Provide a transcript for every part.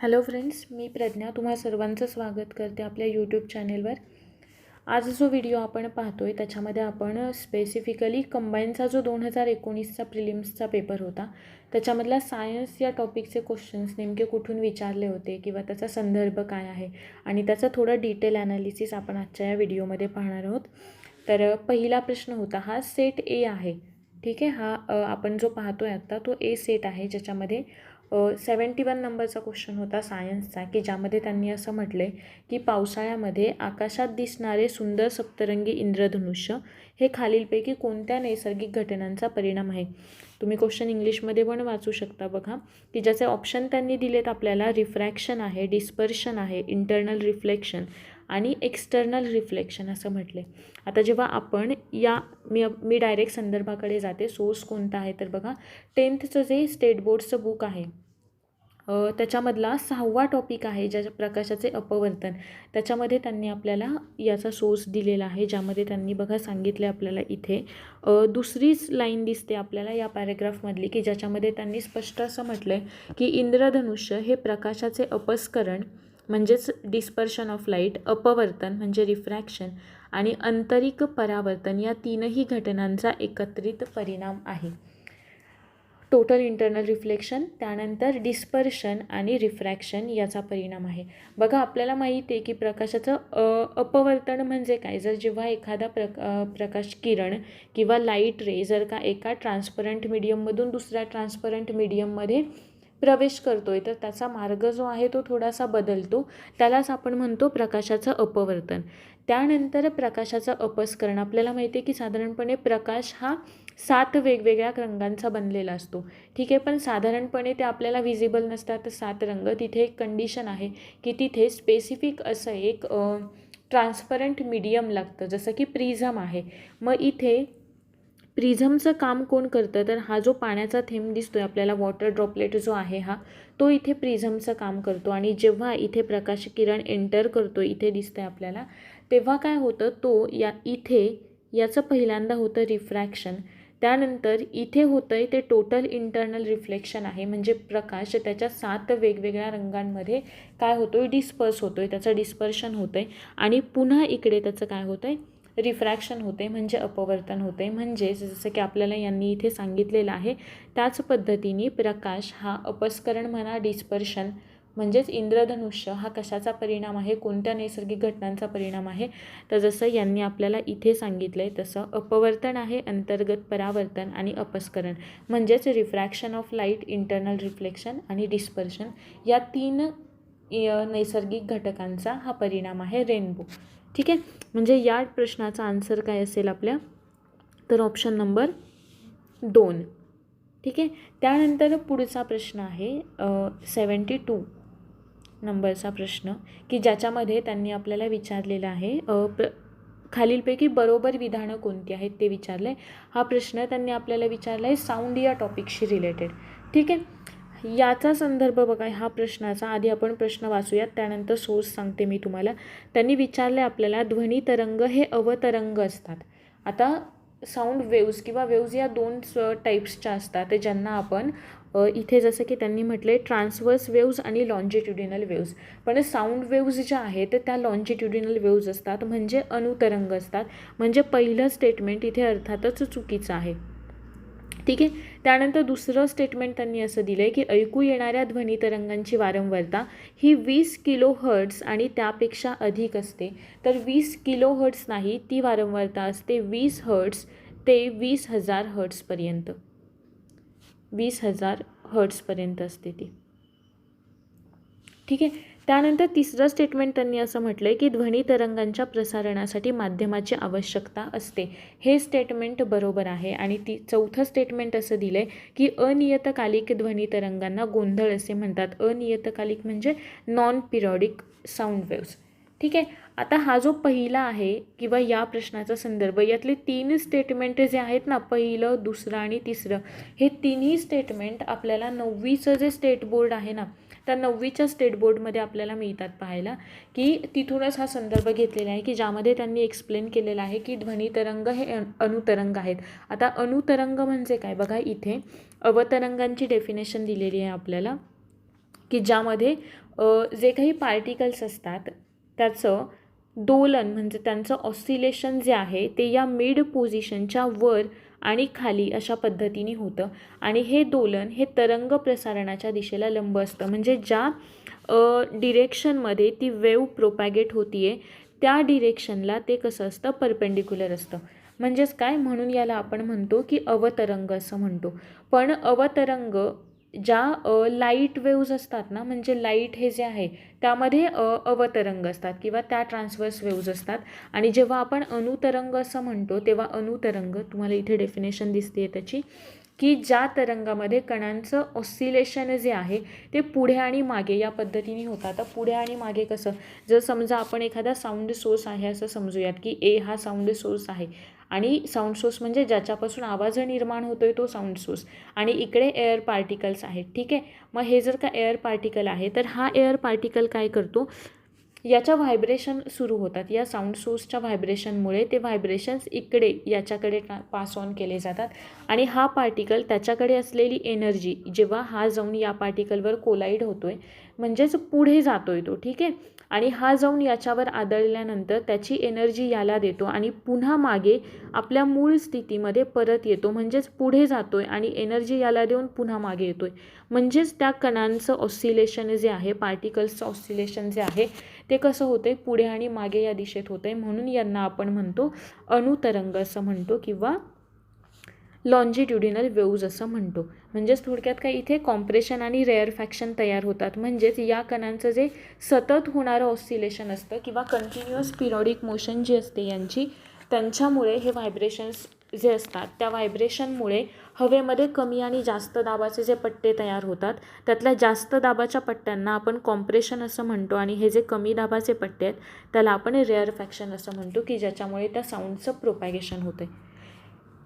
Hello friends, मी प्रज्ञा तुम्हा सर्वांचं स्वागत करते आपल्या यूट्यूब चॅनेलवर. आज जो व्हिडिओ आपण पाहतो आहे त्याच्यामध्ये आपण स्पेसिफिकली कंबाईनचा जो 2019चा प्रिलिम्सचा पेपर होता त्याच्यामधला सायन्स या टॉपिकचे क्वेश्चन्स नेमके कुठून विचारले होते किंवा त्याचा संदर्भ काय आहे आणि त्याचं थोडं डिटेल ॲनालिसिस आपण आजच्या या व्हिडिओमध्ये पाहणार आहोत. तर पहिला प्रश्न होता, हा सेट ए आहे. ठीक आहे, हा आपण जो पाहतो आहे आत्ता तो ए सेट आहे, ज्याच्यामध्ये 71 नंबरचा क्वेश्चन होता सायन्सचा, की ज्यामध्ये त्यांनी असं म्हटलं आहे की पावसाळ्यामध्ये आकाशात दिसणारे सुंदर सप्तरंगी इंद्रधनुष्य हे खालीलपैकी कोणत्या नैसर्गिक घटनांचा परिणाम आहे. तुम्ही क्वेश्चन इंग्लिशमध्ये पण वाचू शकता बघा, की ज्याचे ऑप्शन त्यांनी दिलेत आपल्याला रिफ्रॅक्शन आहे, डिस्पर्शन आहे, इंटरनल रिफ्लेक्शन आणि एक्सटर्नल रिफ्लेक्शन असं म्हटले. आता जेव्हा आपण मी डायरेक्ट संदर्भाकडे जाते. सोर्स कोणता आहे तर बघा, 10थचं जे स्टेट बोर्डचं बुक आहे त्याच्यामधला 6वा टॉपिक आहे, ज्या प्रकाशाचे अपवर्तन. त्याच्यामध्ये त्यांनी आपल्याला याचा सोर्स दिलेला आहे, ज्यामध्ये त्यांनी बघा सांगितले आपल्याला इथे दुसरीच लाईन दिसते आपल्याला या पॅरेग्राफमधली, की ज्याच्यामध्ये त्यांनी स्पष्ट असं म्हटलं आहे की इंद्रधनुष्य हे प्रकाशाचे अपस्करण म्हणजेच डिस्पर्शन ऑफ लाईट, अपवर्तन म्हणजे रिफ्रॅक्शन आणि आंतरिक परावर्तन या तीनही घटनांचा एकत्रित परिणाम आहे. टोटल इंटरनल रिफ्लेक्शन, त्यानंतर डिस्पर्शन आणि रिफ्रॅक्शन याचा परिणाम आहे. बघा आपल्याला माहिती आहे की प्रकाशाचं अपवर्तन म्हणजे काय, जर जेव्हा एखादा प्रकाश किरण किंवा लाईट रे जर का एका ट्रान्सपरंट मीडियममधून दुसऱ्या ट्रान्सपरंट मीडियममध्ये प्रवेश करतोय तर त्याचा मार्ग जो आहे तो थोडासा बदलतो, त्यालाच आपण म्हणतो प्रकाशाचं अपवर्तन. त्यानंतर प्रकाशाचं अपस्करण. आपल्याला माहिती आहे की साधारणपणे प्रकाश हा 7 वेगवेगळ्या रंगांचा बनलेला असतो. ठीक आहे, पण साधारणपणे ते आपल्याला विजिबल नसतात 7 रंग. तिथे एक कंडिशन आहे की तिथे स्पेसिफिक असं एक ट्रान्सपरंट मीडियम लागतं, जसं की प्रिझम आहे. मग इथे प्रिझमचं काम कोण करतं तर हा जो पाण्याचा थेंब दिसतोय आपल्याला, वॉटर ड्रॉपलेट जो आहे हा, तो इथे प्रिझमचं काम करतो. आणि जेव्हा इथे प्रकाश किरण एंटर करतो, इथे दिसतंय आपल्याला, तेव्हा काय होतं, तो इथे याचं पहिल्यांदा होतं रिफ्रॅक्शन. त्यानंतर इथे होतं आहे ते टोटल इंटरनल रिफ्लेक्शन आहे, म्हणजे प्रकाश त्याच्या 7 वेगवेगळ्या रंगांमध्ये काय होतो आहे, डिस्पर्स होतो आहे, त्याचं डिस्पर्शन होतं आहे. आणि पुन्हा इकडे त्याचं काय होतं आहे, रिफ्रॅक्शन होते म्हणजे अपवर्तन होते. म्हणजे जसं की आपल्याला यांनी इथे सांगितलेलं आहे त्याच पद्धतीने प्रकाश हा अपस्करण म्हणा, डिस्पर्शन म्हणजेच इंद्रधनुष्य हा कशाचा परिणाम आहे, कोणत्या नैसर्गिक घटनांचा परिणाम आहे, तर जसं यांनी आपल्याला इथे सांगितलं आहे तसं अपवर्तन आहे, अंतर्गत परावर्तन आणि अपस्करण म्हणजेच refraction of light, internal reflection आणि डिस्पर्शन या 3 नैसर्गिक घटकांचा हा परिणाम आहे रेनबो. ठीक आहे, म्हणजे या प्रश्नाचा आन्सर काय असेल आपल्या, तर ऑप्शन नंबर 2. ठीक आहे, त्यानंतर पुढचा प्रश्न आहे 72 नंबरचा प्रश्न, की ज्याच्यामध्ये त्यांनी आपल्याला विचारलेलं आहे खालीलपैकी बरोबर विधानं कोणती आहेत ते विचारलं आहे. हा प्रश्न त्यांनी आपल्याला विचारला आहे साऊंड या टॉपिकशी रिलेटेड. ठीक आहे, याचा संदर्भ बघा ह्या प्रश्नाचा. आधी आपण प्रश्न वाचूयात, त्यानंतर सोर्स सांगते मी तुम्हाला. त्यांनी विचारले आपल्याला, ध्वनी तरंग हे अवतरंग असतात. आता साऊंड वेव्ज किंवा वेव्ज या 2 टाईप्सच्या असतात, ज्यांना आपण इथे जसं की त्यांनी म्हटले ट्रान्सवर्स वेव्ज आणि लॉन्जिट्युडिनल वेव्ज. पण साऊंड वेव्ज ज्या आहेत त्या लॉन्जिट्युडिनल वेव्ज असतात, म्हणजे अनुतरंग असतात. म्हणजे पहिलं स्टेटमेंट इथे अर्थातच चुकीचं आहे. ठीक आहे, त्यानंतर दुसरं स्टेटमेंट त्यांनी असं दिलं आहे की ऐकू येणाऱ्या ध्वनी तरंगांची वारंवारता ही 20 किलोहर्ट्ज आणि त्यापेक्षा अधिक असते. तर 20 किलोहर्ट्ज नाही, ती वारंवारता असते 20 हर्ट्ज ते 20,000 हर्ट्जपर्यंत. 20,000 हर्ट्जपर्यंत असते ती. ठीक आहे, त्यानंतर तिसरं स्टेटमेंट त्यांनी असं म्हटलं आहे की ध्वनी तरंगांच्या प्रसारणासाठी माध्यमाची आवश्यकता असते. हे स्टेटमेंट बरोबर आहे. आणि चौथं स्टेटमेंट असं दिलं आहे की अनियतकालिक ध्वनी तरंगांना गोंधळ असे म्हणतात. अनियतकालिक म्हणजे नॉन पिरियॉडिक साऊंड वेव्स. ठीक आहे, आता हा जो पहिला आहे किंवा या प्रश्नाचा संदर्भ, यातले 3 स्टेटमेंट जे आहेत ना, पहिलं, दुसरं आणि तिसरं, हे तिन्ही स्टेटमेंट आपल्याला 9वीचं जे स्टेट बोर्ड आहे ना, त्या 9वीच्या स्टेट बोर्डमध्ये आपल्याला मिळतात पाहायला, की तिथूनच हा संदर्भ घेतलेला आहे, की ज्यामध्ये त्यांनी एक्सप्लेन केलेलं आहे की ध्वनी तरंग हे अनुतरंग आहेत. आता अनुतरंग म्हणजे काय बघा, इथे अवतरंगांची डेफिनेशन दिलेली आहे आपल्याला. की ज्यामध्ये जे काही पार्टिकल्स असतात त्याचं दोलन म्हणजे त्यांचं ऑसिलेशन जे आहे ते या मिड पोझिशनच्या वर आणि खाली अशा पद्धतीने होतं आणि हे दोलन हे तरंग प्रसारणाच्या दिशेला लंब असतं. म्हणजे ज्या डिरेक्शनमध्ये ती वेव्ह प्रोपॅगेट होती आहे त्या डिरेक्शनला ते कसं असतं, परपेंडिक्युलर असतं. म्हणजेच काय, म्हणून याला आपण म्हणतो की अवतरंग असं म्हणतो. पण अवतरंग ज्या लाईट वेव्ज असतात ना, म्हणजे लाईट हे जे आहे त्यामध्ये अवतरंग असतात किंवा त्या ट्रान्सवर्स वेव्ज असतात. आणि जेव्हा आपण अनुतरंग असं म्हणतो तेव्हा अनुतरंग, तुम्हाला इथे डेफिनेशन दिसते त्याची, की ज्या तरंगामध्ये कणांचं ऑसिलेशन जे आहे ते पुढे आणि मागे या पद्धतीने होतं. आता पुढे आणि मागे कसं, जर समजा आपण एखादा साऊंड सोर्स आहे असं समजूयात की ए हा साऊंड सोर्स आहे आणि साऊंड सोर्स म्हणजे ज्याच्यापासून आवाज निर्माण होतोय तो साऊंड सोर्स, आणि इकडे एअर पार्टिकल्स आहेत. ठीक आहे, मग हे जर का एअर पार्टिकल आहे तर हा एअर पार्टिकल काय करतो, याच्या व्हायब्रेशन सुरू होतात. या साऊंड सोर्सच्या व्हायब्रेशनमुळे ते व्हायब्रेशन्स इकडे याच्याकडे पास ऑन केले जातात आणि हा पार्टिकल त्याच्याकडे असलेली एनर्जी जेव्हा हा जाऊन या पार्टिकलवर कोलाईड होतोय म्हणजेच पुढे जातोय तो. ठीक आहे, आणि हा जाऊन याच्यावर आदळल्यानंतर त्याची एनर्जी याला देतो आणि पुन्हा मागे आपल्या मूळ स्थितीमध्ये परत येतो. म्हणजेच पुढे जातोय आणि एनर्जी याला देऊन पुन्हा मागे येतोय. म्हणजेच त्या कणांचं ऑसिलेशन जे आहे, पार्टिकल्सचं ऑसिलेशन जे आहे ते कसं होतंय, पुढे आणि मागे या दिशेत होतंय. म्हणून यांना आपण म्हणतो अनुतरंग असं म्हणतो किंवा लॉन्जिट्युडिनल वेव्ज असं म्हणतो. म्हणजेच थोडक्यात काय, इथे कॉम्प्रेशन आणि रेअरफॅक्शन तयार होतात. म्हणजेच या कणांचं जे सतत होणारं ऑसिलेशन असतं किंवा कंटिन्युअस पिरियडिक मोशन जी असते यांची, त्यांच्यामुळे हे व्हायब्रेशन्स जे असतात त्या व्हायब्रेशनमुळे हवेमध्ये कमी आणि जास्त दाबाचे जे पट्टे तयार होतात त्यातल्या जास्त दाबाच्या पट्ट्यांना आपण कॉम्प्रेशन असं म्हणतो आणि हे जे कमी दाबाचे पट्टे आहेत त्याला आपण रेअरफॅक्शन असं म्हणतो की ज्याच्यामुळे त्या साऊंडचं प्रोपॅगेशन होतं.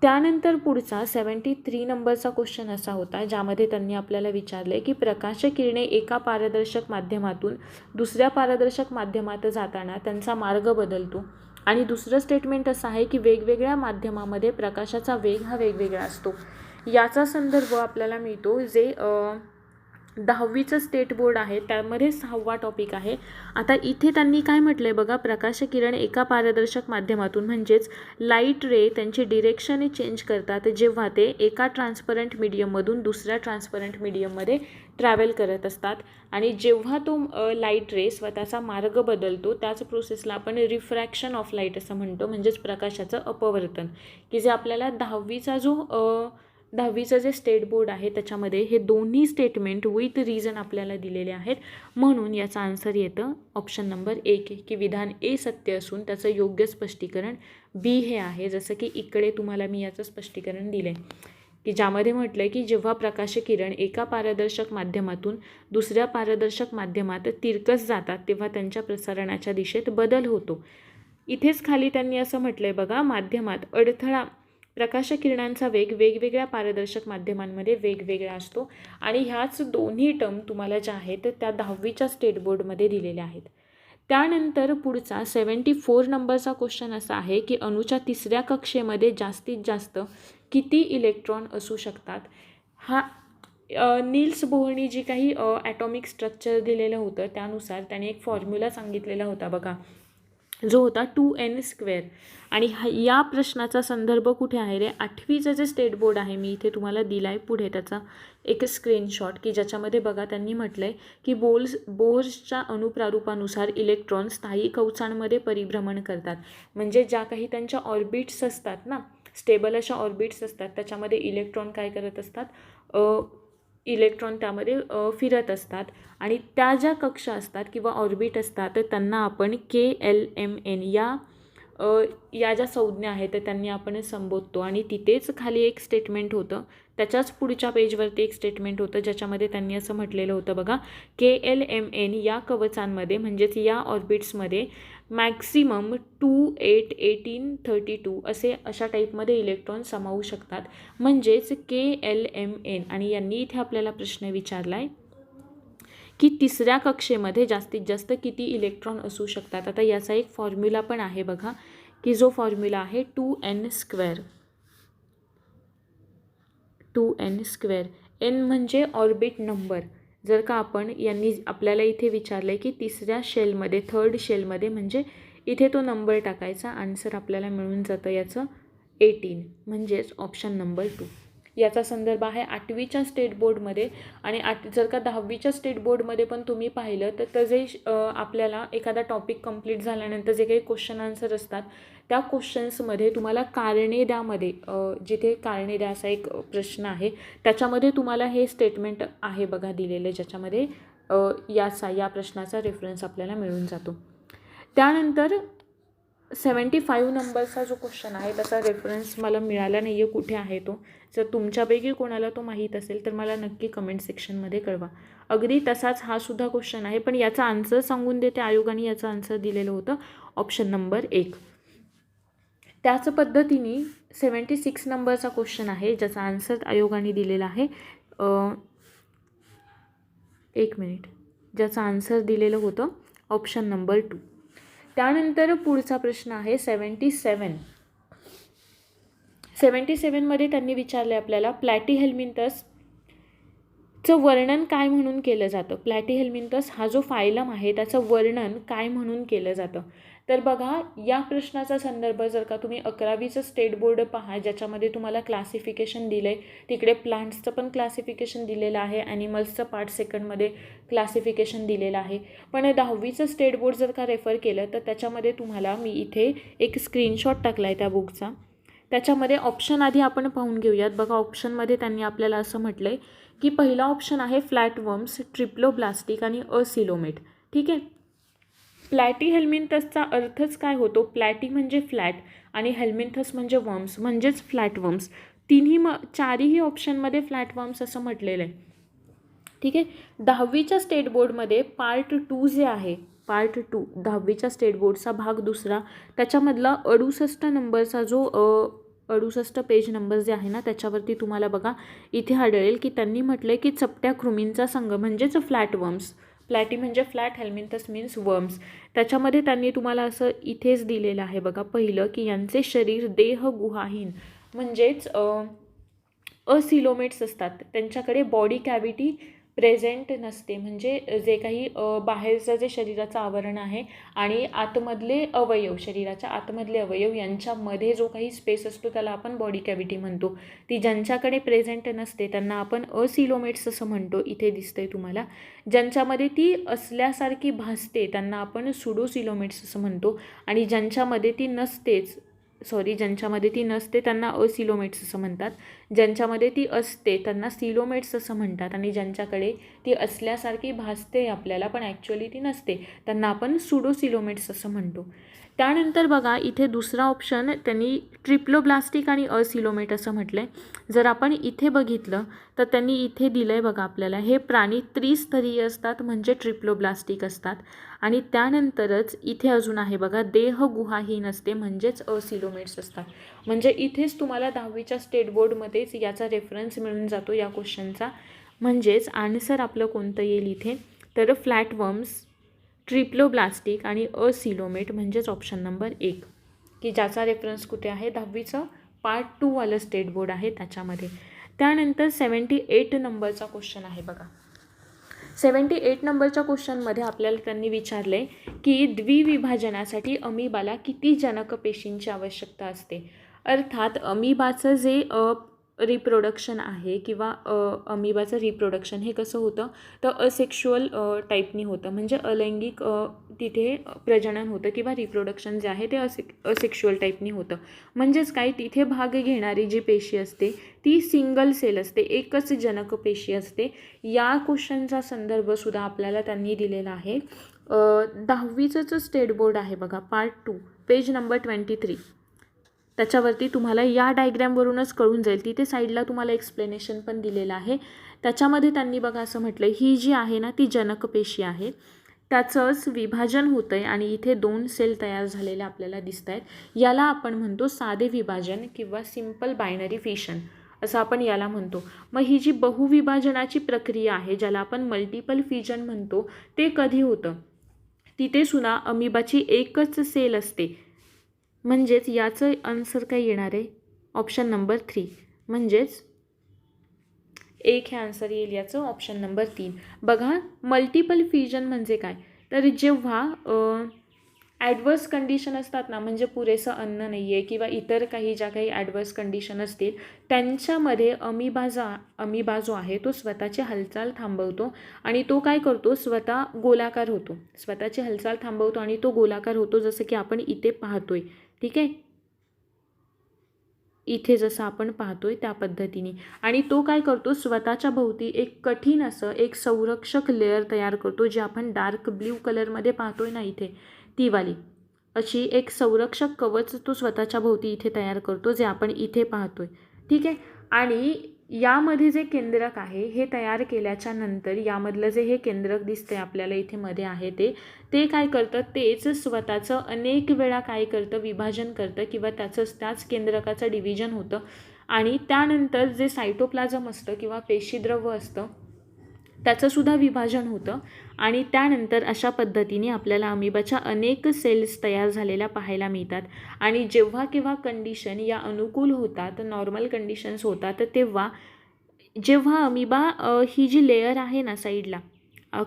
त्यानंतर पुढचा 73 नंबरचा क्वेश्चन असा होता ज्यामध्ये त्यांनी आपल्याला विचारले की प्रकाशकिरणे एका पारदर्शक माध्यमातून दुसऱ्या पारदर्शक माध्यमात जाताना त्यांचा मार्ग बदलतो. आणि दुसरं स्टेटमेंट असं आहे की वेगवेगळ्या माध्यमामध्ये प्रकाशाचा वेग हा वेगवेगळा असतो. याचा संदर्भ आपल्याला मिळतो जे 10वीचं स्टेट बोर्ड आहे त्यामध्ये 6वा टॉपिक आहे. आता इथे त्यांनी काय म्हटलं आहे बघा, प्रकाशकिरण एका पारदर्शक माध्यमातून म्हणजेच लाईट रे त्यांची डिरेक्शन चेंज करतात जेव्हा ते एका ट्रान्सपरंट मीडियममधून दुसऱ्या ट्रान्सपरंट मीडियममध्ये ट्रॅव्हल करत असतात. आणि जेव्हा तो लाईट रे स्वतःचा मार्ग बदलतो त्याच प्रोसेसला आपण रिफ्रॅक्शन ऑफ लाईट असं म्हणतो. म्हणजेच प्रकाशाचं अपवर्तन, की जे आपल्याला 10वीचं जे स्टेट बोर्ड आहे त्याच्यामध्ये हे दोन्ही स्टेटमेंट विथ रिझन आपल्याला दिलेले आहेत. म्हणून याचा आन्सर येतं ऑप्शन नंबर 1 की विधान ए सत्य असून त्याचं योग्य स्पष्टीकरण बी हे आहे. जसं की इकडे तुम्हाला मी याचं स्पष्टीकरण दिलं आहे की ज्यामध्ये म्हटलं आहे की जेव्हा प्रकाशकिरण एका पारदर्शक माध्यमातून दुसऱ्या पारदर्शक माध्यमात तिरकस जातात तेव्हा त्यांच्या प्रसारणाच्या दिशेत बदल होतो. इथेच खाली त्यांनी असं म्हटलं आहे बघा, माध्यमात अडथळा, प्रकाशकिरणांचा वेग वेगवेगळ्या पारदर्शक माध्यमांमध्ये वेगवेगळा असतो. आणि ह्याच दोन्ही टर्म तुम्हाला ज्या आहेत त्या 10वीच्या स्टेट बोर्डमध्ये दिलेल्या आहेत. त्यानंतर पुढचा 74 नंबरचा क्वेश्चन असा आहे की अणूच्या तिसऱ्या कक्षेमध्ये जास्तीत जास्त किती इलेक्ट्रॉन असू शकतात. हा नील्स बोहरनी जी काही ॲटॉमिक स्ट्रक्चर दिलेलं होतं त्यानुसार त्याने एक फॉर्म्युला सांगितलेला होता बघा, जो होता 2n². आणि या प्रश्नाचा संदर्भ कुठे आहे रे, 8वीचं जे स्टेट बोर्ड आहे मी इथे तुम्हाला दिला आहे पुढे त्याचा एक स्क्रीनशॉट, की ज्याच्यामध्ये बघा त्यांनी म्हटलं आहे की बोर्सच्या अणुप्रारूपानुसार इलेक्ट्रॉन स्थायी कवचांमध्ये परिभ्रमण करतात. म्हणजे ज्या काही त्यांच्या ऑर्बिट्स असतात ना, स्टेबल अशा ऑर्बिट्स असतात त्याच्यामध्ये इलेक्ट्रॉन काय करत असतात, इलेक्ट्रॉन त्यामध्ये फिरत असतात. आणि त्या ज्या कक्षा असतात किंवा ऑर्बिट असतात तर त्यांना आपण KLMN या ज्या संज्ञा आहेत तर त्यांनी आपण संबोधतो. आणि तिथेच खाली एक स्टेटमेंट होतं, त्याच्याच पुढच्या पेजवरती एक स्टेटमेंट होतं ज्याच्यामध्ये त्यांनी असं म्हटलेलं होतं बघा, KLMN या कवचांमध्ये म्हणजेच या ऑर्बिट्समध्ये मॅक्सिमम 2, 8, 18, 32 अशा टाईपमध्ये इलेक्ट्रॉन सामावू शकतात. म्हणजेच KLMN. आणि यांनी इथे आपल्याला प्रश्न विचारला आहे की तिसऱ्या कक्षेमध्ये जास्तीत जास्त किती इलेक्ट्रॉन असू शकतात. आता याचा एक फॉर्म्युला पण आहे बघा, की जो फॉर्म्युला आहे 2n². 2n². n म्हणजे ऑर्बिट नंबर, जर का आपण यांनी आपल्याला इथे विचारलं आहे की तिसऱ्या शेलमध्ये, थर्ड शेलमध्ये, म्हणजे इथे तो नंबर टाकायचा. आन्सर आपल्याला मिळून जातं याचं 18, म्हणजेच ऑप्शन नंबर 2. याचा संदर्भ आहे 8वीच्या स्टेट बोर्डमध्ये. आणि जर का 10वीच्या स्टेट बोर्डमध्ये पण तुम्ही पाहिलं तर जे आपल्याला एखादा टॉपिक कंप्लीट झाल्यानंतर जे काही क्वेश्चन आन्सर असतात त्या क्वेश्चन्समध्ये तुम्हाला कारणे द्यामध्ये जिथे कारणे द्या असा एक प्रश्न आहे, त्याच्यामध्ये तुम्हाला हे स्टेटमेंट आहे बघा दिलेलं, ज्याच्यामध्ये या प्रश्नाचा रेफरन्स आपल्याला मिळून जातो. त्यानंतर 75 नंबरचा जो क्वेश्चन आहे त्याचा रेफरन्स मला मिळाला नाही आहे, कुठे आहे तो. जर तुमच्यापैकी कोणाला तो माहीत असेल तर मला नक्की कमेंट सेक्शनमध्ये कळवा. अगदी तसाच हा सुद्धा क्वेश्चन आहे, पण याचा आन्सर सांगून देते. आयोगाने याचं आन्सर दिलेलं होतं ऑप्शन नंबर 1. त्याच पद्धतीने 76 नंबरचा क्वेश्चन आहे, ज्याचा आन्सर आयोगाने दिलेला आहे 1 मिनिट, ज्याचा आन्सर दिलेलं होतं ऑप्शन नंबर 2. त्यानंतर पुढचा प्रश्न आहे 77मध्ये त्यांनी विचारले आपल्याला प्लॅटीहेल्मिंथसचं वर्णन काय म्हणून केलं जातं. प्लॅटीहेल्मिंथस हा जो फायलम आहे त्याचं वर्णन काय म्हणून केलं जातं. तर बघा, या प्रश्नाचा संदर्भ जर का तुम्ही 11वीचं स्टेट बोर्ड पहा, ज्याच्यामध्ये तुम्हाला क्लासिफिकेशन दिलं आहे, तिकडे प्लांट्सचं पण क्लासिफिकेशन दिलेलं आहे, ॲनिमल्सचं पार्ट सेकंडमध्ये क्लासिफिकेशन दिलेलं आहे. पण 10वीचं स्टेट बोर्ड जर का रेफर केलं तर त्याच्यामध्ये तुम्हाला मी इथे एक स्क्रीनशॉट टाकला आहे त्या बुकचा. त्याच्यामध्ये ऑप्शन आधी आपण पाहून घेऊयात. बघा, ऑप्शनमध्ये त्यांनी आपल्याला असं म्हटलं आहे की पहिला ऑप्शन आहे फ्लॅटवर्म्स, ट्रिप्लोब्लास्टिक आणि असिलोमेट. ठीक आहे. प्लॅटीहेल्मिंथसचा अर्थच काय होतो. प्लॅटी म्हणजे फ्लॅट आणि हेल्मिंथस म्हणजे वर्म्स, म्हणजेच फ्लॅटवर्म्स. चारही ऑप्शनमध्ये फ्लॅटवर्म्स असं म्हटलेलं आहे. ठीक आहे. 10वीच्या स्टेट बोर्डमध्ये पार्ट 2 जे आहे, पार्ट 2 10वीच्या स्टेट बोर्डचा भाग 2, त्याच्यामधला 68 नंबरचा जो 68 पेज नंबर जे आहे ना, त्याच्यावरती तुम्हाला बघा इथे आढळेल की त्यांनी म्हटलं आहे की चपट्या कृमींचा संघ म्हणजेच फ्लॅटवर्म्स. प्लॅटी म्हणजे फ्लॅट, हेल्मिंथस मीन्स वर्म्स. त्याच्यामध्ये त्यांनी तुम्हाला असं इथेच दिलेलं आहे बघा, पहिलं की यांचे शरीर देहगुहाहीन म्हणजेच असिलोमेट्स असतात. त्यांच्याकडे बॉडी कॅव्हिटी प्रेझेंट नसते, म्हणजे जे काही बाहेरचं जे शरीराचं आवरण आहे आणि आतमधले अवयव, शरीराच्या आतमधले अवयव यांच्यामध्ये जो काही स्पेस असतो त्याला आपण बॉडी कॅव्हिटी म्हणतो. ती ज्यांच्याकडे प्रेझेंट नसते त्यांना आपण असिलोमेट्स असं म्हणतो. इथे दिसतंय तुम्हाला. ज्यांच्यामध्ये ती असल्यासारखी भासते त्यांना आपण सुडोसिलोमेट्स असं म्हणतो. आणि ज्यांच्यामध्ये ती नसते त्यांना असिलोमेट्स असं म्हणतात. ज्यांच्यामध्ये ती असते त्यांना सिलोमेट्स असं म्हणतात. आणि ज्यांच्याकडे ती असल्यासारखी भासते आपल्याला पण ॲक्च्युअली ती नसते त्यांना आपण सुडोसिलोमेट्स असं म्हणतो. त्यानंतर बघा, इथे दुसरा ऑप्शन त्यांनी ट्रिप्लोब्लास्टिक आणि असिलोमेट असं म्हटलं आहे. जर आपण इथे बघितलं तर त्यांनी इथे दिलं आहे बघा आपल्याला, हे प्राणी त्रिस्तरीय असतात म्हणजे ट्रिप्लोब्लास्टिक असतात. आणि त्यानंतरच इथे अजून आहे बघा, देहगुहाहीन असते म्हणजेच असिलोमेट्स असतात. म्हणजे इथेच तुम्हाला 10वीच्या स्टेट बोर्डमध्येच याचा रेफरन्स मिळून जातो या क्वेश्चनचा. म्हणजेच आन्सर आपलं कोणतं येईल इथे, तर फ्लॅटवर्म्स, ट्रिप्लोब्लास्टिक आणि असिलोमेट म्हणजेच ऑप्शन नंबर 1, की ज्याचा रेफरन्स कुठे आहे, 10वीचं पार्ट 2 वालं स्टेट बोर्ड आहे त्याच्यामध्ये. त्यानंतर 78 नंबरचा क्वेश्चन आहे बघा. 78 नंबरच्या क्वेश्चनमध्ये आपल्याला त्यांनी विचारले की द्विविभाजनासाठी अमिबाला किती जनक पेशींची आवश्यकता असते. अर्थात अमिबाचं जे रिप्रोडक्शन आहे किंवा अमिबाचं रिप्रोडक्शन हे कसं होतं तर असेक्शुअल टाईपनी होतं, म्हणजे अलैंगिक तिथे प्रजनन होतं किंवा रिप्रोडक्शन जे आहे ते असेक्शुअल टाईपनी होतं. म्हणजेच काय, तिथे भाग घेणारी जी पेशी असते ती सिंगल सेल असते, एकच जनक पेशी असते. या क्वेश्चनचा संदर्भसुद्धा आपल्याला त्यांनी दिलेला आहे. 10वीचं स्टेट बोर्ड आहे बघा, पार्ट 2 पेज नंबर 23. त्याच्यावरती तुम्हाला या डायग्रॅमवरूनच कळून जाईल. तिथे साईडला तुम्हाला एक्सप्लेनेशन पण दिलेलं आहे. त्याच्यामध्ये त्यांनी बघा असं म्हटलं, ही जी आहे ना ती जनक पेशी आहे, त्याचंच विभाजन होतं आहे आणि इथे 2 सेल तयार झालेल्या आपल्याला दिसत आहेत. याला आपण म्हणतो साधे विभाजन किंवा सिम्पल बायनरी फिशन असं आपण याला म्हणतो. मग ही जी बहुविभाजनाची प्रक्रिया आहे ज्याला आपण मल्टिपल फिजन म्हणतो, ते कधी होतं. तिथे सुद्धा अमिबाची एकच सेल असते. म्हणजेच याचं आन्सर काय येणार आहे, ऑप्शन नंबर 3, म्हणजेच 1 हे आन्सर येईल याचं, ऑप्शन नंबर 3. बघा, मल्टिपल फ्युजन म्हणजे काय, तर जेव्हा ॲडवर्स कंडिशन असतात ना, म्हणजे पुरेसं अन्न नाही आहे किंवा इतर काही ज्या काही ॲडवर्स कंडिशन असतील त्यांच्यामध्ये अमिबा जो आहे तो स्वतःची हालचाल थांबवतो आणि तो काय करतो, स्वतः गोलाकार होतो, स्वतःची हालचाल थांबवतो आणि तो गोलाकार होतो, जसं की आपण इथे पाहतोय. ठीक आहे, इथे जसं आपण पाहतोय त्या पद्धतीने. आणि तो काय करतो, स्वतःच्या भोवती एक कठीण असं एक संरक्षक लेअर तयार करतो, जे आपण डार्क ब्ल्यू कलरमध्ये पाहतोय ना इथे, ती वाली अशी एक संरक्षक कवच तो स्वतःच्या भोवती इथे तयार करतो, जे आपण इथे पाहतोय. ठीक आहे, आणि यामध्ये जे केंद्रक आहे हे तयार केल्याच्या नंतर यामधलं जे हे केंद्रक दिसतंय आपल्याला इथे मध्ये आहे ते काय करतं, तेच स्वतःचं अनेक वेळा काय करतं, विभाजन करतं किंवा त्याच केंद्रकाचं डिव्हिजन होतं. आणि त्यानंतर जे सायटोप्लाझम असतं किंवा पेशीद्रव्य असतं त्याचंसुद्धा विभाजन होतं आणि त्यानंतर अशा पद्धतीने आपल्याला अमिबाच्या अनेक सेल्स तयार झालेल्या पाहायला मिळतात. आणि जेव्हा केव्हा कंडिशन या अनुकूल होतात, नॉर्मल कंडिशन्स होतात, तेव्हा जेव्हा अमिबा ही जी लेअर आहे ना साईडला,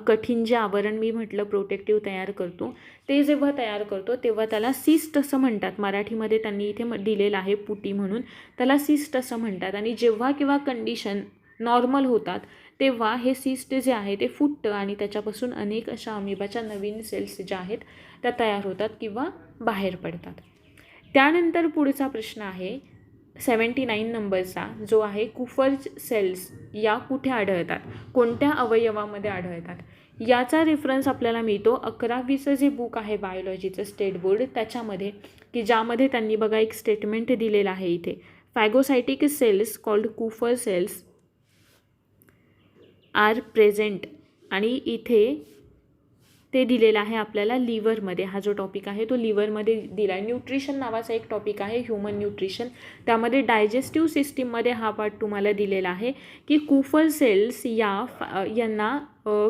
कठीण जे आवरण मी म्हटलं प्रोटेक्टिव्ह तयार करतो, ते जेव्हा तयार करतो तेव्हा त्याला सिस्ट असं म्हणतात. मराठीमध्ये त्यांनी इथे दिलेलं आहे पुटी म्हणून, त्याला सिस्ट असं म्हणतात. आणि जेव्हा केव्हा कंडिशन नॉर्मल होतात तेव्हा हे सिस्ट जे आहे ते फुटतं आणि त्याच्यापासून अनेक अशा अमिबाच्या नवीन सेल्स ज्या आहेत त्या तयार होतात किंवा बाहेर पडतात. त्यानंतर पुढचा प्रश्न आहे 79 नंबरचा, जो आहे कुफर्ज सेल्स या कुठे आढळतात, कोणत्या अवयवामध्ये आढळतात. याचा रेफरन्स आपल्याला मिळतो 11वीचं जे बुक आहे बायोलॉजीचं स्टेट बोर्ड त्याच्यामध्ये, की ज्यामध्ये त्यांनी बघा एक स्टेटमेंट दिलेलं आहे इथे, फॅगोसायटिक सेल्स कॉल्ड कुफर सेल्स आर प्रेझेंट. आणि इथे ते दिलेलं आहे आपल्याला लिव्हरमध्ये. हा जो टॉपिक आहे तो लिव्हरमध्ये दिला आहे. न्यूट्रिशन नावाचा एक टॉपिक आहे, ह्युमन न्यूट्रिशन, त्यामध्ये डायजेस्टिव्ह सिस्टीममध्ये हा पार्ट तुम्हाला दिलेला आहे की कुफर सेल्स यांना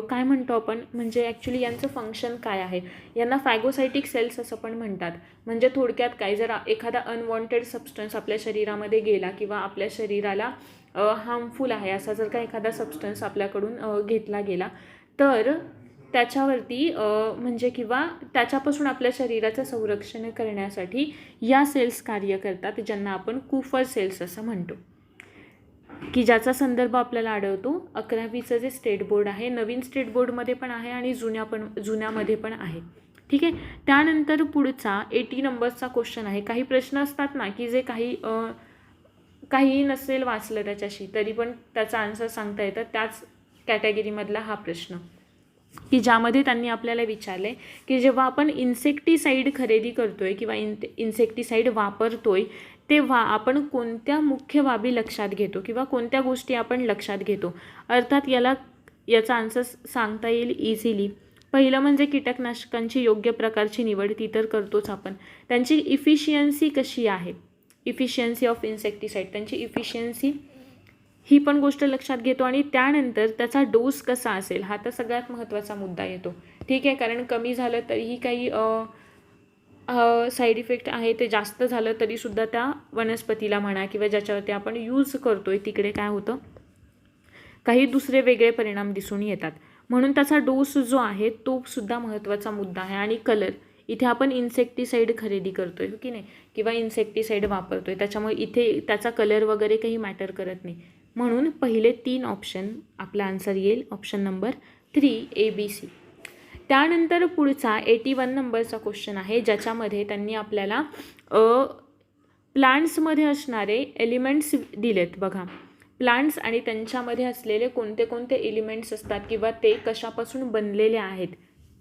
काय म्हणतो आपण, म्हणजे ॲक्च्युली यांचं फंक्शन काय आहे. यांना फॅगोसायटिक सेल्स असं पण म्हणतात. म्हणजे थोडक्यात काय, जर एखादा अनवॉन्टेड सबस्टन्स आपल्या शरीरामध्ये गेला किंवा आपल्या शरीराला हार्मफुल आहे असा जर का एखादा सबस्टन्स आपल्याकडून घेतला गेला तर त्याच्यावरती म्हणजे किंवा त्याच्यापासून आपल्या शरीराचं संरक्षण करण्यासाठी या सेल्स कार्य करतात, ज्यांना आपण कुफर सेल्स असं म्हणतो, की ज्याचा संदर्भ आपल्याला आढळतो 11वीचं जे स्टेट बोर्ड आहे, नवीन स्टेट बोर्डमध्ये पण आहे आणि जुन्यामध्ये पण आहे. ठीक आहे, त्यानंतर पुढचा 80 नंबरचा क्वेश्चन आहे. काही प्रश्न असतात ना की जे काही नसेल वाचलं त्याच्याशी तरी पण त्याचा आन्सर सांगता येतं, त्याच कॅटेगरीमधला हा प्रश्न, की ज्यामध्ये त्यांनी आपल्याला विचारले की जेव्हा आपण इन्सेक्टिसाईड खरेदी करतोय किंवा इन्सेक्टिसाईड वापरतोय तेव्हा आपण कोणत्या मुख्य बाबी लक्षात घेतो किंवा कोणत्या गोष्टी आपण लक्षात घेतो. अर्थात याचा आन्सर सांगता येईल इझिली. पहिलं म्हणजे कीटकनाशकांची योग्य प्रकारची निवड, ती तर करतोच आपण. त्यांची इफिशियन्सी कशी आहे, इफिशियन्सी ऑफ इन्सेक्टिसाईड, त्यांची इफिशियन्सी ही पण गोष्ट लक्षात घेतो. आणि त्यानंतर त्याचा डोस कसा असेल हा तर सगळ्यात महत्त्वाचा मुद्दा येतो. ठीक आहे, कारण कमी झालं तरीही काही साईड इफेक्ट आहे, ते जास्त झालं तरीसुद्धा त्या वनस्पतीला म्हणा किंवा ज्याच्यावरती आपण यूज करतोय तिकडे काय होतं, काही दुसरे वेगळे परिणाम दिसून येतात. म्हणून त्याचा डोस जो आहे तो सुद्धा महत्त्वाचा मुद्दा आहे. आणि कलर, इथे आपण इन्सेक्टिसाईड खरेदी करतोय हो की नाही, किंवा इन्सेक्टिसाईड वापरतोय, त्याच्यामुळे इथे त्याचा कलर वगैरे काही मॅटर करत नाही. म्हणून पहिले 3 ऑप्शन आपला आन्सर येईल, ऑप्शन नंबर 3 ABC. त्यानंतर पुढचा 81 नंबरचा क्वेश्चन आहे, ज्याच्यामध्ये त्यांनी आपल्याला प्लांट्समध्ये असणारे एलिमेंट्स दिलेत. बघा, प्लांट्स आणि त्यांच्यामध्ये असलेले कोणते कोणते एलिमेंट्स असतात किंवा ते कशापासून बनलेले आहेत.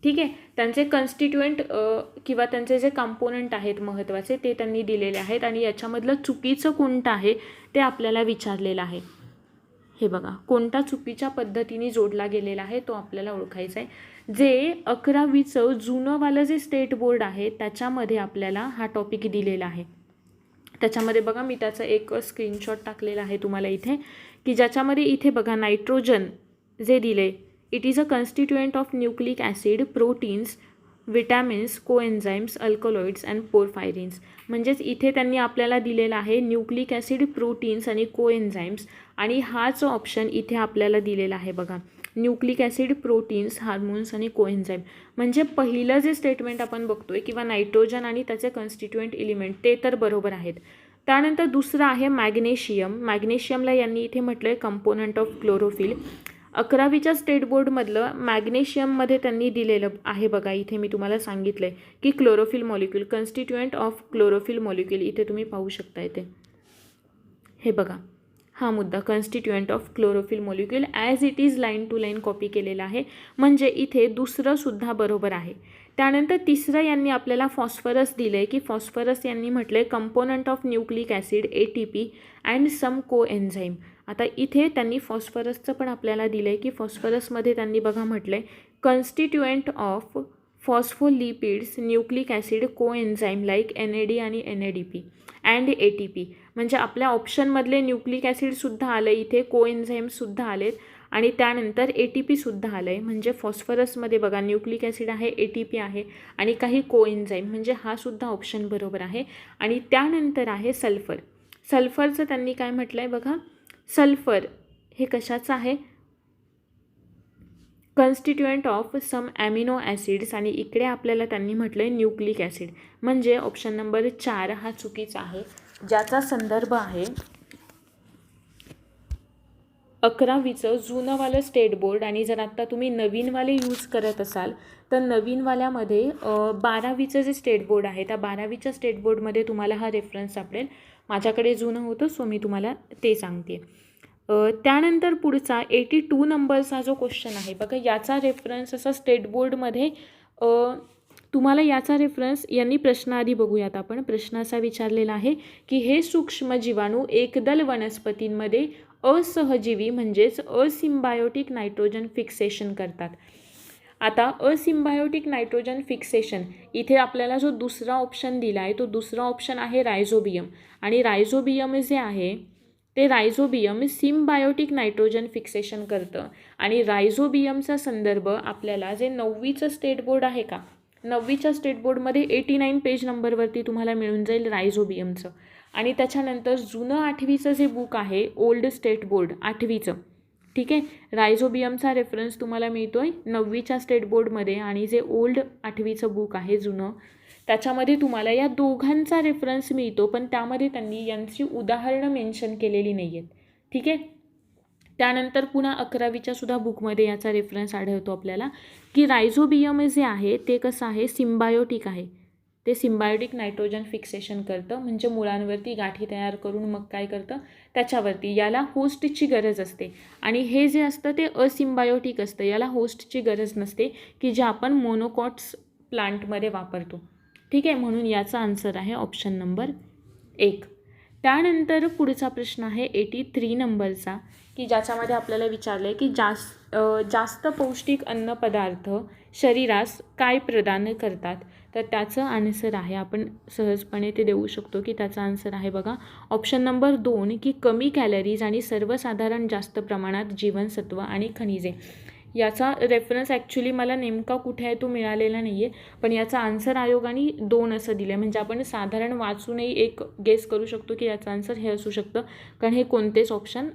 ठीक आहे, त्यांचे कन्स्टिट्युएंट किंवा त्यांचे जे कंपोनंट आहेत महत्त्वाचे ते त्यांनी दिलेले आहेत. आणि याच्यामधलं चुकीचं कोणतं आहे ते आपल्याला विचारलेलं आहे. हे बघा, कोणता चुकीच्या पद्धतीने जोडला गेलेला आहे तो आपल्याला ओळखायचा आहे. जे 11वीचं जुनंवालं जे स्टेट बोर्ड आहे त्याच्यामध्ये आपल्याला हा टॉपिक दिलेला आहे. त्याच्यामध्ये बघा, मी त्याचा एक स्क्रीनशॉट टाकलेला आहे तुम्हाला इथे, की ज्याच्यामध्ये इथे बघा नायट्रोजन जे दिले, it is a constituent of nucleic acid, proteins, vitamins, coenzymes, alkaloids and porphyrins. म्हणजेच इथे त्यांनी आपल्याला दिलेलं आहे न्यूक्लिक ॲसिड, प्रोटीन्स आणि कोएन्झाईम्स आणि हाच ऑप्शन इथे आपल्याला दिलेला आहे बघा, न्यूक्लिक ॲसिड, प्रोटीन्स, हार्मोन्स आणि कोएन्झाईम. म्हणजे पहिलं जे स्टेटमेंट आपण बघतोय किंवा नायट्रोजन आणि त्याचे कॉन्स्टिट्युएंट एलिमेंट ते तर बरोबर आहेत. त्यानंतर दुसरं आहे मॅग्नेशियम. मॅग्नेशियमला यांनी इथे म्हटलं आहे कंपोनंट ऑफ क्लोरोफिल. 11वीच्या स्टेट बोर्डमधलं मॅग्नेशियममध्ये त्यांनी दिलेलं आहे बघा, इथे मी तुम्हाला सांगितलं आहे की chlorophyll molecule, constituent of chlorophyll molecule. इथे तुम्ही पाहू शकता इथे हे बघा, हा मुद्दा constituent of chlorophyll molecule as it is line to line copy केलेला आहे. म्हणजे इथे दुसरंसुद्धा बरोबर आहे. त्यानंतर तिसरं यांनी आपल्याला फॉस्फरस दिलं आहे की फॉस्फरस यांनी म्हटलं आहे component of nucleic acid, ATP and some coenzyme. आता इथे त्यांनी फॉस्फरसचं पण आपल्याला दिलं आहे की फॉस्फरसमध्ये त्यांनी बघा म्हटलं आहे constituent of phospholipids, nucleic acid, coenzyme like NAD आणि NADP अँड ATP. म्हणजे आपल्या ऑप्शनमधले न्यूक्लिक ॲसिडसुद्धा आलं इथे, कोएन्झाईमसुद्धा आलेत आणि त्यानंतर ATPसुद्धा आलं आहे. म्हणजे फॉस्फरसमध्ये बघा न्यूक्लिक ॲसिड आहे, ATP आहे आणि काही कोएन्झाईम, म्हणजे हा सुद्धा ऑप्शन बरोबर आहे. आणि त्यानंतर आहे सल्फर. सल्फरचं त्यांनी काय म्हटलं आहे बघा, सल्फर हे कशाचं आहे, constituent of some amino acids आणि इकडे आपल्याला त्यांनी म्हटलं आहे न्यूक्लिक ॲसिड. म्हणजे ऑप्शन नंबर 4 हा चुकीचा आहे, ज्याचा संदर्भ आहे 11वीचं जुनंवालं स्टेट बोर्ड. आणि जर आत्ता तुम्ही नवीनवाले यूज करत असाल तर नवीनवाल्यामध्ये 12वीचं जे स्टेट बोर्ड आहे त्या 12वीच्या स्टेट बोर्डमध्ये तुम्हाला हा रेफरन्स सापडेल. माझ्याकडे जुनं होतं सो मी तुम्हाला ते सांगते. त्यानंतर पुढचा 82 नंबरचा जो क्वेश्चन आहे बघा, याचा रेफरन्स असा स्टेट बोर्डमध्ये तुम्हाला याचा रेफरन्स यांनी प्रश्न आधी बघूयात आपण. प्रश्न असा विचारलेला आहे की हे सूक्ष्म जीवाणू एकदल वनस्पतींमध्ये असहजीवी म्हणजेच असिम्बायोटिक नायट्रोजन फिक्सेशन करतात. आता असिम्बायोटिक नायट्रोजन फिक्सेशन इथे आपल्याला जो दुसरा ऑप्शन दिला आहे तो दुसरा ऑप्शन आहे रायझोबियम. आणि रायझोबियम जे आहे ते रायझोबियम सिम्बायोटिक नायट्रोजन फिक्सेशन करतं. आणि रायझोबियमचा संदर्भ आपल्याला जे 9वीचं स्टेट बोर्ड आहे का, 9वीच्या स्टेट बोर्डमध्ये 89 पेज नंबरवरती तुम्हाला मिळून जाईल रायझोबियमचं. आणि त्याच्यानंतर जुनं 8वीचं जे बुक आहे ओल्ड स्टेट बोर्ड 8वीचं, ठीक आहे, रायझोबियमचा रेफरन्स तुम्हाला मिळतो आहे 9वीच्या स्टेट बोर्डमध्ये. आणि जे ओल्ड 8वीचं बुक आहे जुनं त्याच्यामध्ये तुम्हाला या दोघांचा रेफरन्स मिळतो, पण त्यामध्ये त्यांनी यांची उदाहरणं मेन्शन केलेली नाही आहेत, ठीक आहे. त्यानंतर पुन्हा 11वीच्या सुद्धा बुकमध्ये याचा रेफरन्स आढळतो आपल्याला की रायझोबियम जे आहे ते कसं आहे, सिम्बायोटिक आहे. ते सिम्बायोटिक नायट्रोजन फिक्सेशन करतं. म्हणजे मुळांवरती गाठी तयार करून मग काय करतं त्याच्यावरती, याला होस्टची गरज असते. आणि हे जे असतं ते असिम्बायोटिक असतं, याला होस्टची गरज नसते की जे आपण मोनोकॉट्स प्लांटमध्ये वापरतो, ठीक आहे. म्हणून याचा आन्सर आहे ऑप्शन नंबर 1. त्यानंतर पुढचा प्रश्न आहे 83 नंबरचा की ज्याच्यामध्ये आपल्याला विचारलं आहे की जास्त पौष्टिक अन्नपदार्थ शरीरास काय प्रदान करतात. तर त्याचं आन्सर आहे, आपण सहजपणे ते देऊ शकतो की त्याचा आन्सर आहे बघा ऑप्शन नंबर 2 की कमी कॅलरीज आणि सर्वसाधारण जास्त प्रमाणात जीवनसत्व आणि खनिजे. याचा रेफरन्स ॲक्च्युली मला नेमका कुठे आहे तो मिळालेला नाही आहे, पण याचा आन्सर आयोगाने 2 असं दिलं आहे. म्हणजे आपण साधारण वाचूनही एक गेस करू शकतो की याचं आन्सर हे असू शकतं, कारण हे कोणतेच ऑप्शन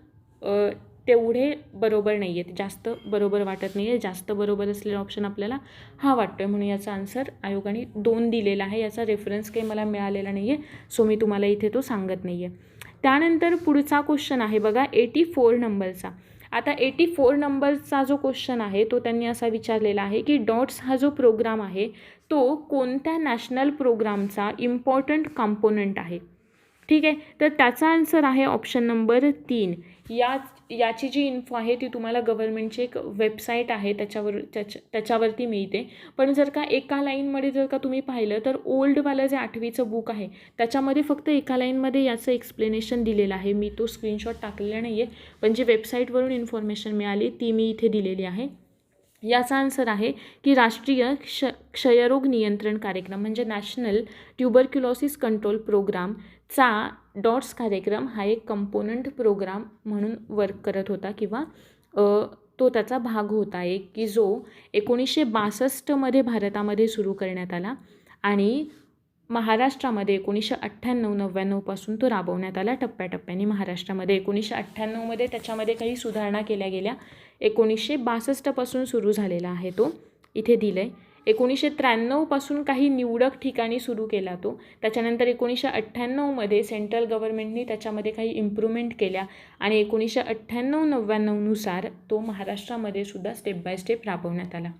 तेवढे बरोबर नाही आहेत, जास्त बरोबर वाटत नाही आहे. जास्त बरोबर असलेला ऑप्शन आपल्याला हा वाटतो आहे, म्हणून याचा आन्सर आयोगाने 2 दिलेला आहे. याचा रेफरन्स काही मला मिळालेला नाही आहे, सो मी तुम्हाला इथे तो सांगत नाही आहे. त्यानंतर पुढचा क्वेश्चन आहे बघा 84 नंबरचा. आता 84 नंबरचा जो क्वेश्चन आहे तो त्यांनी असा विचारलेला आहे की डॉट्स हा जो प्रोग्राम आहे तो कोणत्या नॅशनल प्रोग्रामचा इम्पॉर्टंट कॉम्पोनंट आहे, ठीक आहे. तर त्याचा आन्सर आहे ऑप्शन नंबर 3. याची जी इन्फो आहे ती तुम्हाला गव्हर्नमेंटची एक वेबसाईट आहे त्याच्यावरती मिळते. पण जर का एका लाईनमध्ये जर का तुम्ही पाहिलं तर ओल्डवालं जे 8वीचं बुक आहे त्याच्यामध्ये फक्त एका लाईनमध्ये याचं एक्सप्लेनेशन दिलेलं आहे. मी तो स्क्रीनशॉट टाकलेला नाही आहे, पण जी वेबसाईटवरून इन्फॉर्मेशन मिळाली ती मी इथे दिलेली आहे. याचा आन्सर आहे की राष्ट्रीय क्षयरोग नियंत्रण कार्यक्रम म्हणजे नॅशनल ट्युबरक्युलोसिस कंट्रोल प्रोग्रामचा डॉट्स कार्यक्रम हा एक कंपोनंट प्रोग्राम म्हणून वर्क करत होता किंवा तो त्याचा भाग होता एक की जो 1962 भारतामध्ये सुरू करण्यात आला. आणि महाराष्ट्रामध्ये 1998-99 पासून तो राबवण्यात आला टप्प्याटप्प्याने महाराष्ट्रामध्ये. 1998मध्ये त्याच्यामध्ये काही सुधारणा केल्या गेल्या. 1962 पासून सुरू झालेला आहे तो, इथे दिलं आहे. 1993 पासून काही निवडक ठिकाणी सुरू केला तो. त्याच्यानंतर 1998मध्ये सेंट्रल गव्हर्नमेंटनी त्याच्यामध्ये काही इम्प्रूव्हमेंट केल्या आणि 1998-99 नुसार तो महाराष्ट्रामध्ये सुद्धा स्टेप बाय स्टेप राबवण्यात आला.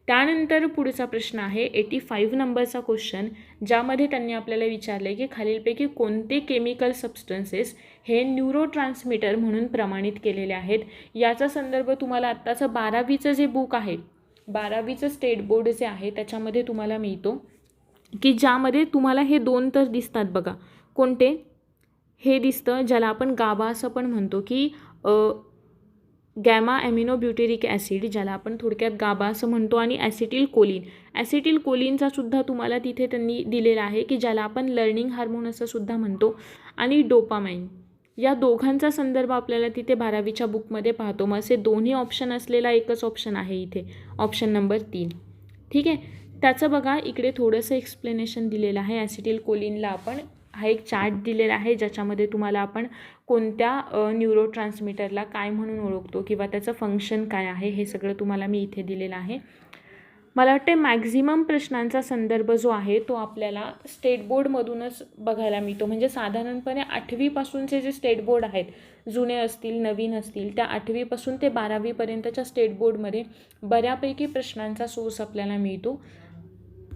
त्यानंतर पुढचा प्रश्न आहे 85 नंबरचा क्वेश्चन, ज्यामध्ये त्यांनी आपल्याला विचारले की खालीलपैकी कोणते केमिकल सबस्टन्सेस हे न्यूरोट्रान्समीटर म्हणून प्रमाणित केलेले आहेत. याचा संदर्भ तुम्हाला आत्ताचं 12वीचं जे बुक आहे, 12वीचं स्टेट बोर्ड जे आहे त्याच्यामध्ये तुम्हाला मिळतो, की ज्यामध्ये तुम्हाला हे 2 तर दिसतात बघा. कोणते? हे दिसतं ज्याला आपण गाबा असं पण म्हणतो, की गॅमा ॲमिनो ब्युटेरिक ॲसिड, ज्याला आपण थोडक्यात गाबा असं म्हणतो, आणि ॲसिटिल कोलिन. ॲसिटिल कोलिनचा सुद्धा तुम्हाला तिथे त्यांनी दिलेला आहे, की ज्याला आपण लर्निंग हार्मोन असं सुद्धा म्हणतो, आणि डोपामाइन. या दोघांचा संदर्भ आपल्याला तिथे 12वीच्या बुकमध्ये पाहतो. मग असे दोन्ही ऑप्शन असलेला एकच ऑप्शन आहे इथे, ऑप्शन नंबर 3. ठीक आहे. त्याचं बघा इकडे थोडंसं एक्सप्लेनेशन दिलेलं आहे. ॲसिटिल कोलिनला आपण हा एक चार्ट दिलेला आहे, ज्याच्यामध्ये तुम्हाला आपण कोणत्या न्यूरोट्रान्समीटरला काय म्हणून ओळखतो किंवा त्याचं फंक्शन काय आहे हे सगळं तुम्हाला मी इथे दिलेलं आहे. मला वाटते मॅक्झिमम प्रश्नांचा संदर्भ जो आहे तो आपल्याला स्टेट बोर्डमधूनच बघायला मिळतो. म्हणजे साधारणपणे 8वीपासूनचे जे स्टेट बोर्ड आहेत, जुने असतील नवीन असतील, त्या 8वीपासून ते 12वीपर्यंतच्या स्टेट बोर्डमध्ये बऱ्यापैकी प्रश्नांचा सोर्स आपल्याला मिळतो.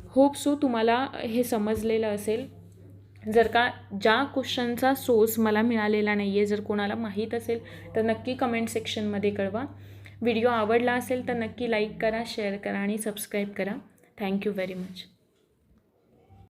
होप सो तुम्हाला हे समजलेलं असेल. जर का ज्या क्वेश्चनचा सोर्स मला मिळालेला नाही आहे, जर कोणाला माहीत असेल तर नक्की कमेंट सेक्शनमध्ये कळवा. व्हिडिओ आवडला असेल तर नक्की लाईक करा, शेअर करा आणि सबस्क्राईब करा. Thank you very much.